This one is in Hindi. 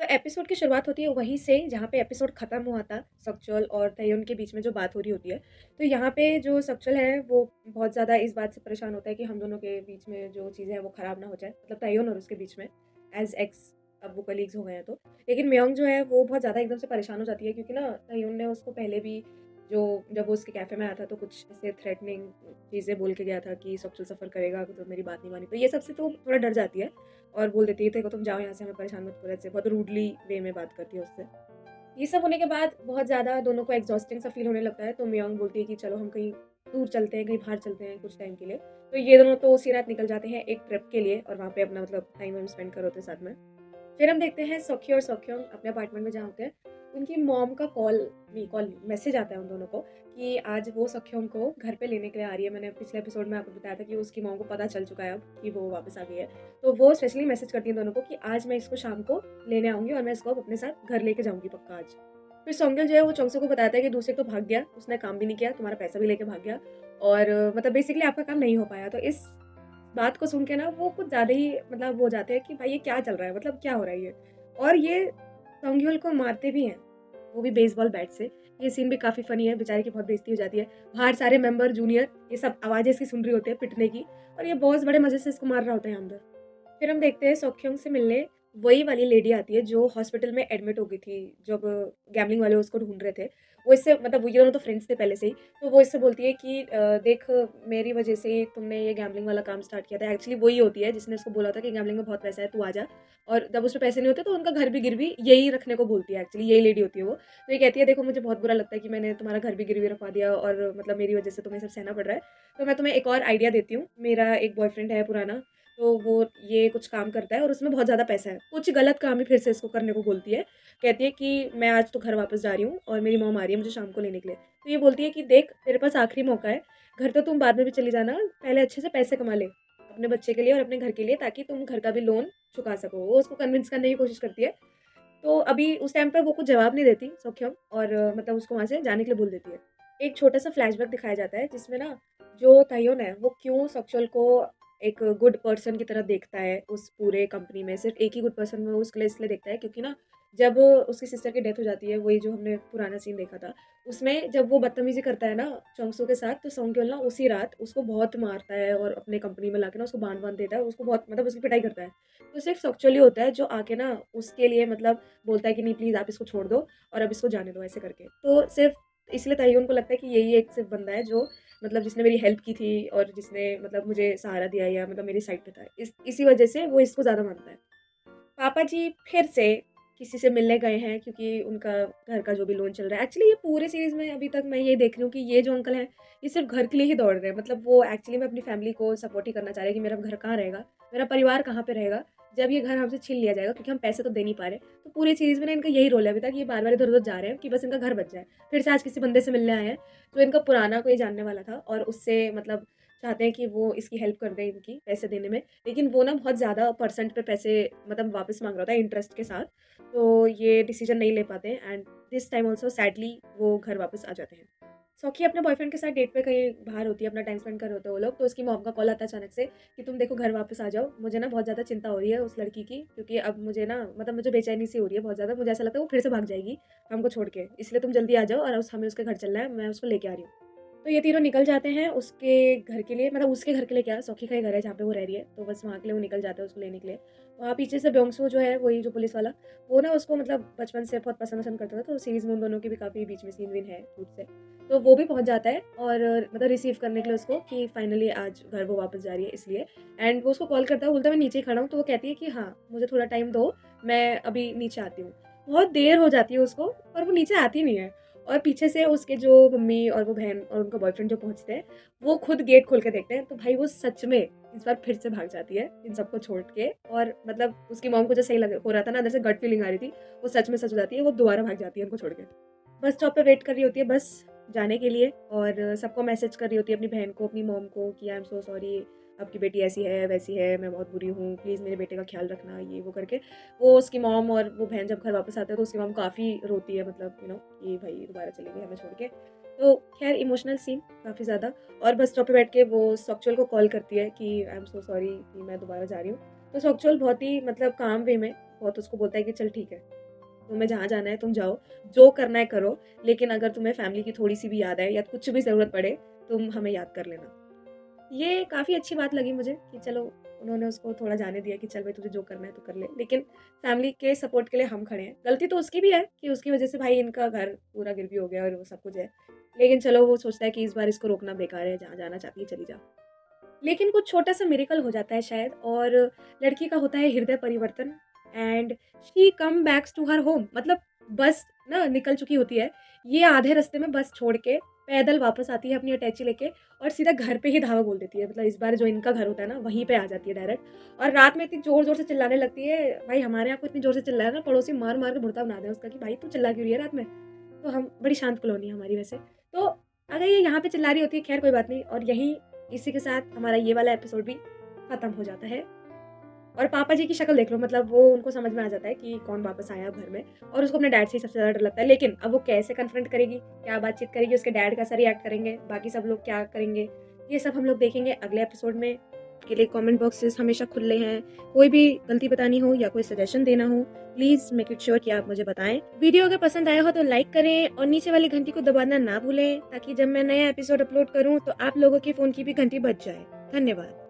तो एपिसोड की शुरुआत होती है वहीं से जहाँ पे एपिसोड खत्म हुआ था सक्चुअल और तय्युन के बीच में जो बात हो रही होती है। तो यहाँ पे जो सक्चुअल है वो बहुत ज़्यादा इस बात से परेशान होता है कि हम दोनों के बीच में जो चीज़ें हैं वो ख़राब ना हो जाए, मतलब तय्युन और उसके बीच में एज़ एक्स, अब वो कलीग्स हो गए हैं तो। लेकिन म्योंग जो है वो बहुत ज़्यादा एकदम से परेशान हो जाती है क्योंकि ना तय्युन ने उसको पहले भी जो जब वो उसके कैफ़े में आया था तो कुछ ऐसे थ्रेटनिंग चीज़ें बोल के गया था कि सक्चुअल सफ़र करेगा अगर तो मेरी बात नहीं मानी। तो ये सब से तो थोड़ा डर जाती है और बोल देती है देखो तुम जाओ यहाँ से, हमें परेशान मत करो, ऐसे बहुत रूडली वे में बात करती है उससे। ये सब होने के बाद बहुत ज़्यादा दोनों को एग्ज़ॉस्टिंग सा फ़ील होने लगता है, तो मियोंग बोलती है कि चलो हम कहीं दूर चलते हैं, कहीं बाहर चलते हैं कुछ टाइम के लिए। तो ये दोनों तो उसी रात निकल जाते हैं एक ट्रिप के लिए और वहाँ पे अपना मतलब टाइम वाइम स्पेंड कर होते हैं साथ में। फिर हम देखते हैं सौखी और सौख्योंग अपने अपार्टमेंट में जहाँ होते हैं, उनकी मॉम का कॉल मैसेज आता है उन दोनों को कि आज वो सौख्योंग को घर पे लेने के लिए आ रही है। मैंने पिछले एपिसोड में आपको बताया था कि उसकी मॉम को पता चल चुका है अब कि वो वापस आ गई है। तो वो स्पेशली मैसेज करती है दोनों को कि आज मैं इसको शाम को लेने आऊँगी और मैं इसको अब अपने साथ घर लेके जाऊँगी पक्का आज। फिर सोंगल जो है वो चोंगसो को बताता है कि दूसरे तो भाग गया, उसने काम भी नहीं किया, तुम्हारा पैसा भी लेके भाग गया और मतलब बेसिकली आपका काम नहीं हो पाया। तो इस बात को सुन के ना वो कुछ ज़्यादा ही मतलब वो हो जाते हैं कि भाई ये क्या चल रहा है? मतलब क्या हो रहा है ये? और ये सोंग्योल को मारते भी हैं, वो भी बेसबॉल बैट से। ये सीन भी काफ़ी फ़नी है, बेचारे की बहुत बेइज़्ज़ती हो जाती है। बाहर सारे मेंबर, जूनियर ये सब आवाज़ें इसकी सुन रही होती है पिटने की और ये बॉस बड़े मज़े से इसको मार रहा होता है अंदर। फिर हम देखते हैं सोक्योंग से मिलने वही वाली लेडी आती है जो हॉस्पिटल में एडमिट हो गई थी जब गैम्बलिंग वाले उसको ढूंढ रहे थे। वो इससे मतलब वो ये दोनों तो फ्रेंड्स थे पहले से ही। तो वो इससे बोलती है कि देख मेरी वजह से तुमने ये गैम्बलिंग वाला काम स्टार्ट किया था। एक्चुअली वही होती है जिसने उसको बोला था कि गैम्बलिंग में बहुत पैसा है, तू आ जा। और जब उसमें पैसे नहीं होते तो उनका घर भी गिरवी यही रखने को बोलती है, एक्चुअली यही लेडी होती है वो। तो ये कहती है देखो मुझे बहुत बुरा लगता है कि मैंने तुम्हारा घर भी गिरवी रखवा दिया और मतलब मेरी वजह से तुम्हें सब सहना पड़ रहा है। तो मैं तुम्हें एक और आइडिया देती हूँ। मेरा एक बॉयफ्रेंड है पुराना, तो वो ये कुछ काम करता है और उसमें बहुत ज़्यादा पैसा है। कुछ गलत काम ही फिर से इसको करने को बोलती है। कहती है कि मैं आज तो घर वापस जा रही हूँ और मेरी मॉम आ रही है मुझे शाम को लेने के लिए। तो ये बोलती है कि देख तेरे पास आखिरी मौका है, घर तो तुम बाद में भी चली जाना, पहले अच्छे से पैसे कमा ले, अपने बच्चे के लिए और अपने घर के लिए ताकि तुम घर का भी लोन चुका सको। वो उसको कन्विंस करने की कोशिश करती है। तो अभी उस टाइम पे वो कुछ जवाब नहीं देती सौख्यम और मतलब उसको वहाँ से जाने के लिए बोल देती है। एक छोटा-सा फ्लैशबैक दिखाया जाता है जिसमें ना जो ताह्योन है वो क्यों सक्चुअल को एक गुड पर्सन की तरह देखता है उस पूरे कंपनी में। सिर्फ़ एक ही गुड पर्सन में वो उसके लिए इसलिए देखता है क्योंकि ना जब उसकी सिस्टर की डेथ हो जाती है, वही जो हमने पुराना सीन देखा था, उसमें जब वो बदतमीज़ी करता है ना चोंगसो के साथ, तो सोंगक्योल ना उसी रात उसको बहुत मारता है और अपने कंपनी में लाके ना उसको बाँध-वाँध देता है। उसको बहुत मतलब उसकी पिटाई करता है। तो सिर्फ़ सक्चुअल ही होता है जो आके ना उसके लिए मतलब बोलता है कि नहीं प्लीज़ आप इसको छोड़ दो और अब इसको जाने दो ऐसे करके। तो सिर्फ़ इसलिए ताइयोन को लगता है कि यही एक सिर्फ़ बंदा है जो मतलब जिसने मेरी हेल्प की थी और जिसने मतलब मुझे सहारा दिया या मतलब मेरी साइड पे था। इसी वज़ह से वो इसको ज़्यादा मानता है। पापा जी फिर से किसी से मिलने गए हैं क्योंकि उनका घर का जो भी लोन चल रहा है। एक्चुअली ये पूरे सीरीज़ में अभी तक मैं ये देख रही हूँ कि ये जो अंकल हैं, ये सिर्फ़ घर के लिए ही दौड़ रहे हैं। मतलब वो एक्चुअली में अपनी फैमिली को सपोर्ट ही करना चाह रहे हैं कि मेरा घर कहाँ रहेगा, मेरा परिवार कहाँ पे रहेगा, जब ये घर हमसे छीन लिया जाएगा क्योंकि हम पैसे तो दे नहीं पा रहे। तो पूरी सीरीज़ में ना इनका यही रोल है अभी तक, ये बार-बार इधर-उधर जा रहे हैं कि बस इनका घर बच जाए। फिर से आज किसी बंदे से मिलने आए हैं, जो इनका पुराना कोई जानने वाला था और उससे मतलब चाहते हैं कि वो इसकी हेल्प कर दें इनकी पैसे देने में। लेकिन वो ना बहुत ज़्यादा परसेंट पे पैसे मतलब वापस माँग रहा था इंटरेस्ट के साथ। तो ये डिसीज़न नहीं ले पाते हैं and this time also sadly वो घर वापस आ जाते हैं। सौखी अपने बॉयफ्रेंड के साथ डेट पे कहीं बाहर होती है, अपना टाइम स्पेंड कर रहे होते हैं वो लोग, तो उसकी मॉम का कॉल आता है अचानक से कि तुम देखो घर वापस आ जाओ। मुझे ना बहुत ज़्यादा चिंता हो रही है उस लड़की की क्योंकि अब मुझे ना मतलब मुझे बेचैनी सी हो रही है बहुत ज़्यादा। मुझे ऐसा लगता है वो फिर से भाग जाएगी हमको छोड़ के। इसलिए तुम जल्दी आ जाओ और हमें उसके घर चलना है, मैं उसको लेके आ रही हूँ। तो ये तीनों निकल जाते हैं उसके घर के लिए, मतलब उसके घर के लिए क्या, सौखी का ही घर है जहाँ पे वो रह रही है, तो बस वहाँ के लिए वो निकल जाते हैं उसको लेने के लिए। वहाँ पीछे से ब्योंगसू जो है, वही जो पुलिस वाला, वो ना उसको मतलब बचपन से बहुत पसंद-वसंद करता था, तो सीरीज़ में उन दोनों की भी काफ़ी बीच में सीन-वीन है क्यूट से। तो वो भी पहुँच जाता है और मतलब रिसीव करने के लिए उसको कि फाइनली आज घर वो वापस जा रही है इसलिए। एंड वो उसको कॉल करता है, बोलता है मैं नीचे ही खड़ा हूँ, तो वो कहती है कि हाँ, मुझे थोड़ा टाइम दो, मैं अभी नीचे आती हूँ। बहुत देर हो जाती है उसको, पर वो नीचे आती नहीं है। और पीछे से उसके जो मम्मी और वो बहन और उनका बॉयफ्रेंड जो पहुँचते हैं, वो खुद गेट खोल के देखते हैं, तो भाई वो सच में इस बार फिर से भाग जाती है इन सबको छोड़ के और मतलब उसकी मॉम को जो सही लग हो रहा था ना, अंदर से गट फीलिंग आ रही थी, वो सच में सच हो जाती है, वो दोबारा भाग जाती है उनको छोड़ के। बस स्टॉप पे वेट कर रही होती है बस जाने के लिए और सबको मैसेज कर रही होती है अपनी बहन को, अपनी मॉम को कि आई एम सो सॉरी, आपकी बेटी ऐसी है, वैसी है, मैं बहुत बुरी हूँ, प्लीज़ मेरे बेटे का ख़्याल रखना, ये वो करके। वो उसकी मॉम और वो बहन जब घर वापस आते हैं तो उसकी मॉम काफ़ी रोती है, मतलब कि भई दोबारा चली गई हमें छोड़ के। तो ख़ैर इमोशनल सीन काफ़ी ज़्यादा। और बस स्टॉप पे बैठ के वो सॉक्चुअल को कॉल करती है कि आई एम सो सॉरी कि मैं दोबारा जा रही हूँ। तो सॉक्चुअल बहुत ही मतलब काम वे में बहुत उसको बोलता है कि चल ठीक है। तुम्हें जहाँ जाना है तुम जाओ, जो करना है करो, लेकिन अगर तुम्हें फैमिली की थोड़ी-सी भी याद आए या कुछ भी ज़रूरत पड़े, तुम हमें याद कर लेना। ये काफ़ी अच्छी बात लगी मुझे कि चलो उन्होंने उसको थोड़ा जाने दिया कि चल भाई तुझे जो करना है तो कर ले। लेकिन फैमिली के सपोर्ट के लिए हम खड़े हैं। गलती तो उसकी भी है कि उसकी वज़ह से भाई इनका घर पूरा गिरवी हो गया और वो सब कुछ है। लेकिन चलो वो सोचता है कि इस बार इसको रोकना बेकार है, जहाँ जाना चाहती है चली जा। लेकिन कुछ छोटा-सा मिरेकल हो जाता है शायद और लड़की का होता है हृदय परिवर्तन and she come backs to her home. मतलब बस ना निकल चुकी होती है। ये आधे रास्ते में बस छोड़ के पैदल वापस आती है अपनी अटैची लेके और सीधा घर पे ही धावा बोल देती है। मतलब इस बार जो इनका घर होता है ना, वहीं पे आ जाती है डायरेक्ट और रात में इतनी ज़ोर-ज़ोर से चिल्लाने लगती है, भाई हमारे यहाँ को इतनी ज़ोर से चिल्लाया ना पड़ोसी मार-मार के मुर्दा बना दें उसका कि भाई तू चिल्ला क्यों रही है रात में? तो हम बड़ी शांत कॉलोनी है हमारी वैसे। तो अगर ये यहाँ पे चिल्ला रही होती है, खैर कोई बात नहीं और यहीं इसी के साथ हमारा ये वाला एपिसोड भी खत्म हो जाता है। और पापा जी की शक्ल देख लो, मतलब वो उनको समझ में आ जाता है कि कौन वापस आया घर में और उसको अपने डैड से ही सबसे ज़्यादा डर लगता है। लेकिन अब वो कैसे कन्फ्रंट करेगी, क्या बातचीत करेगी, उसके डैड कैसा रिएक्ट करेंगे, बाकी सब लोग क्या करेंगे, ये सब हम लोग देखेंगे अगले एपिसोड में। के लिए कमेंट बॉक्सेस हमेशा खुले हैं। कोई भी गलती बतानी हो या कोई सजेशन देना हो, प्लीज़ मेक इट श्योर कि आप मुझे बताएं। वीडियो अगर पसंद आया हो तो लाइक करें और नीचे वाली घंटी को दबाना ना भूलें ताकि जब मैं नया एपिसोड अपलोड करूं तो आप लोगों के फ़ोन की भी घंटी बज जाए। धन्यवाद।